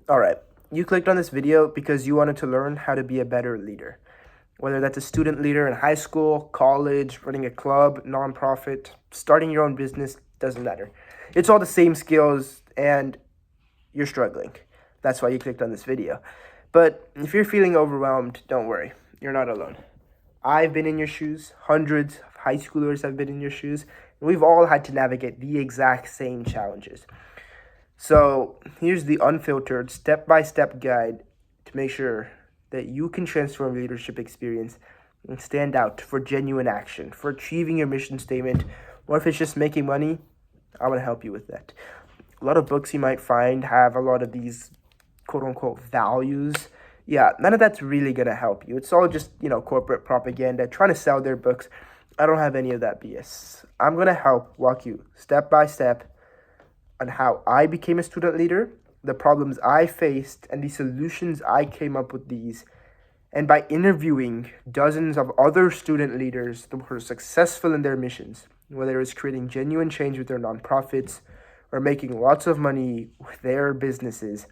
All right, you clicked on this video because you wanted to learn how to be a better leader. Whether that's a student leader in high school, college, running a club, nonprofit, starting your own business, doesn't matter. It's all the same skills and you're struggling. That's why you clicked on this video. But if you're feeling overwhelmed, don't worry. You're not alone. I've been in your shoes. Hundreds of high schoolers have been in your shoes. And we've all had to navigate the exact same challenges. So here's the unfiltered step-by-step guide to make sure that you can transform leadership experience and stand out for genuine action, for achieving your mission statement, or if it's just making money, I want to help you with that. A lot of books you might find have a lot of these quote-unquote values. Yeah, none of that's really going to help you. It's all just, corporate propaganda, trying to sell their books. I don't have any of that BS. I'm going to help walk you step by step on how I became a student leader, the problems I faced, and the solutions I came up with these. And by interviewing dozens of other student leaders who were successful in their missions, whether it's creating genuine change with their nonprofits or making lots of money with their businesses,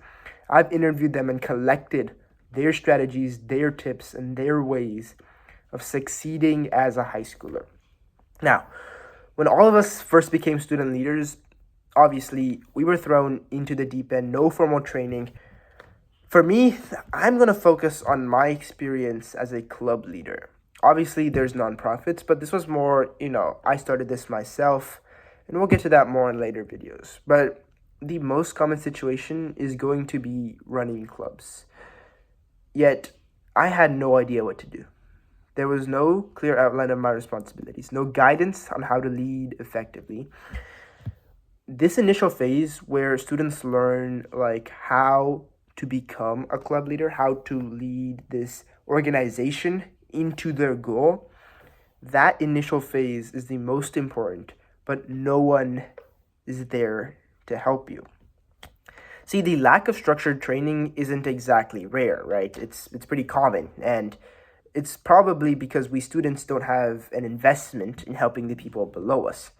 I've interviewed them and collected their strategies, their tips, and their ways of succeeding as a high schooler. Now, when all of us first became student leaders, obviously, we were thrown into the deep end, no formal training. For me, I'm going to focus on my experience as a club leader. Obviously, there's nonprofits, but this was more, I started this myself, and we'll get to that more in later videos. But the most common situation is going to be running clubs. Yet, I had no idea what to do. There was no clear outline of my responsibilities, no guidance on how to lead effectively. This initial phase where students learn how to become a club leader, how to lead this organization into their goal, that initial phase is the most important, but no one is there to help you. See, the lack of structured training isn't exactly rare, right? It's pretty common, and it's probably because we students don't have an investment in helping the people below us.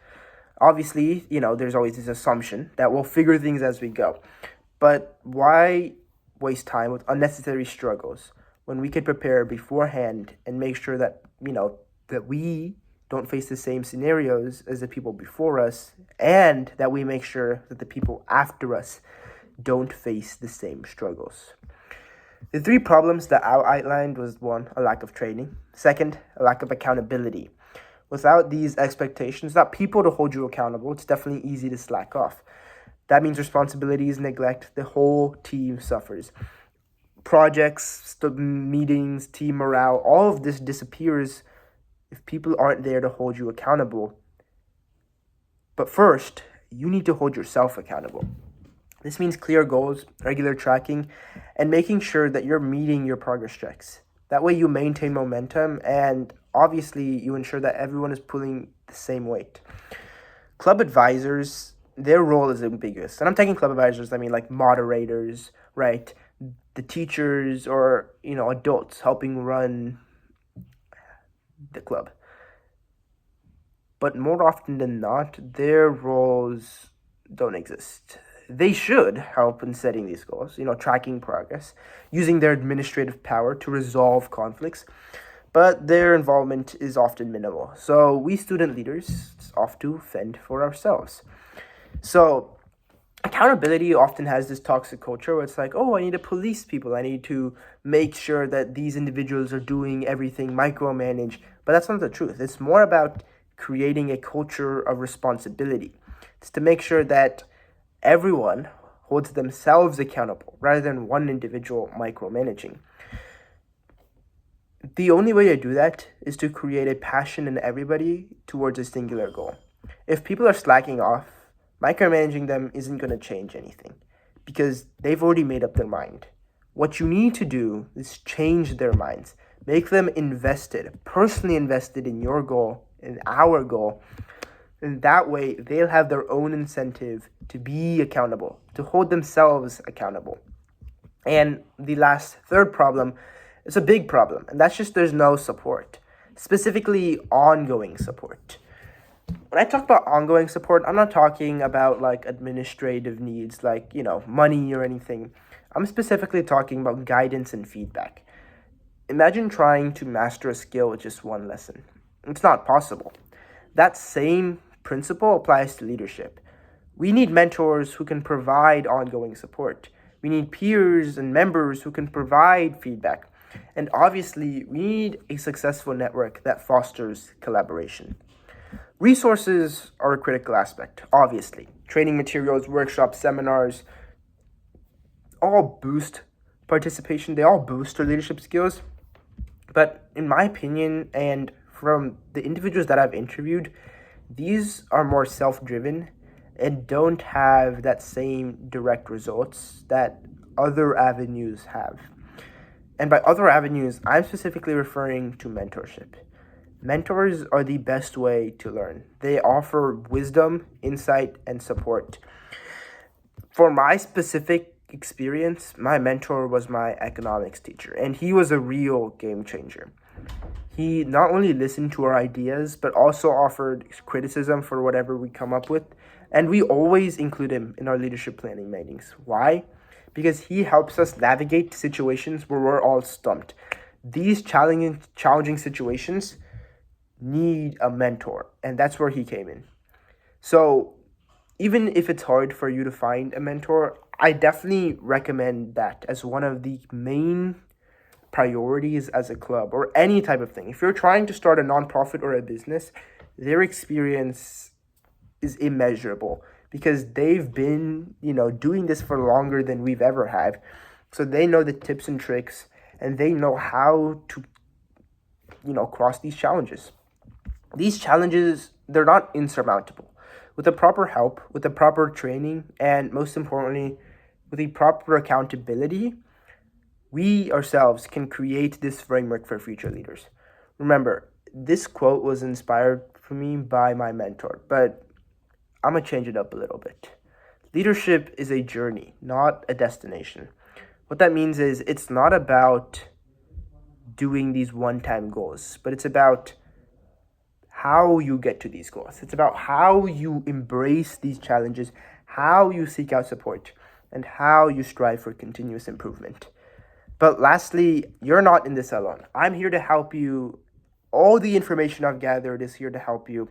Obviously, there's always this assumption that we'll figure things as we go. But why waste time with unnecessary struggles when we could prepare beforehand and make sure that, that we don't face the same scenarios as the people before us, and that we make sure that the people after us don't face the same struggles. The three problems that I outlined was one, a lack of training. Second, a lack of accountability. Without these expectations, without people to hold you accountable, it's definitely easy to slack off. That means responsibilities neglect, the whole team suffers. Projects, meetings, team morale, all of this disappears if people aren't there to hold you accountable. But first, you need to hold yourself accountable. This means clear goals, regular tracking, and making sure that you're meeting your progress checks. That way you maintain momentum, and obviously you ensure that everyone is pulling the same weight. Club advisors, their role is ambiguous. And I'm taking club advisors, I mean like moderators, right? The teachers or, adults helping run the club. But more often than not, their roles don't exist. They should help in setting these goals, tracking progress, using their administrative power to resolve conflicts, but their involvement is often minimal. So we student leaders have to fend for ourselves. So accountability often has this toxic culture where it's like, oh, I need to police people. I need to make sure that these individuals are doing everything, micromanage. But that's not the truth. It's more about creating a culture of responsibility. It's to make sure that everyone holds themselves accountable rather than one individual micromanaging. The only way to do that is to create a passion in everybody towards a singular goal. If people are slacking off, micromanaging them isn't going to change anything because they've already made up their mind. What you need to do is change their minds, make them invested, personally invested in your goal, in our goal, and that way they'll have their own incentive to be accountable, to hold themselves accountable. And the third problem is a big problem, and that's just there's no support, specifically ongoing support. When I talk about ongoing support, I'm not talking about like administrative needs, like, money or anything. I'm specifically talking about guidance and feedback. Imagine trying to master a skill with just one lesson. It's not possible. That same principle applies to leadership. We need mentors who can provide ongoing support. We need peers and members who can provide feedback. And obviously, we need a successful network that fosters collaboration. Resources are a critical aspect, obviously. Training materials, workshops, seminars all boost participation, they all boost our leadership skills. But in my opinion, and from the individuals that I've interviewed, these are more self driven and don't have that same direct results that other avenues have. And by other avenues, I'm specifically referring to mentorship. Mentors are the best way to learn. They offer wisdom, insight, and support. For my specific experience, my mentor was my economics teacher, and he was a real game changer. He not only listened to our ideas, but also offered criticism for whatever we come up with. And we always include him in our leadership planning meetings. Why? Because he helps us navigate situations where we're all stumped. These challenging situations need a mentor, and that's where he came in. So even if it's hard for you to find a mentor, I definitely recommend that as one of the main priorities as a club or any type of thing. If you're trying to start a nonprofit or a business, their experience is immeasurable because they've been, doing this for longer than we've ever had. So they know the tips and tricks and they know how to, cross these challenges. These challenges, they're not insurmountable. With the proper help, with the proper training, and most importantly, with the proper accountability, we ourselves can create this framework for future leaders. Remember, this quote was inspired for me by my mentor, but I'm going to change it up a little bit. Leadership is a journey, not a destination. What that means is it's not about doing these one-time goals, but it's about how you get to these goals. It's about how you embrace these challenges, how you seek out support, and how you strive for continuous improvement. But lastly, you're not in this alone. I'm here to help you. All the information I've gathered is here to help you.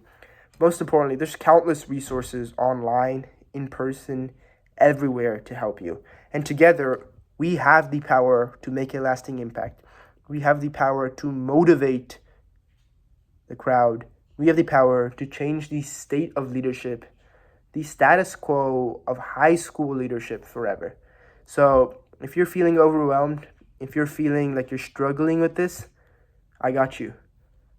Most importantly, there's countless resources online, in person, everywhere to help you. And together, we have the power to make a lasting impact. We have the power to motivate the crowd. We have the power to change the state of leadership, the status quo of high school leadership forever. So if you're feeling overwhelmed, if you're feeling like you're struggling with this, I got you.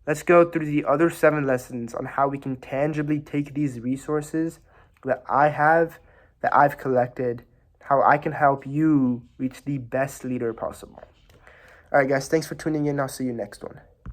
Let's go through the other 7 lessons on how we can tangibly take these resources that I have, that I've collected, how I can help you reach the best leader possible. All right, guys, thanks for tuning in. I'll see you next one.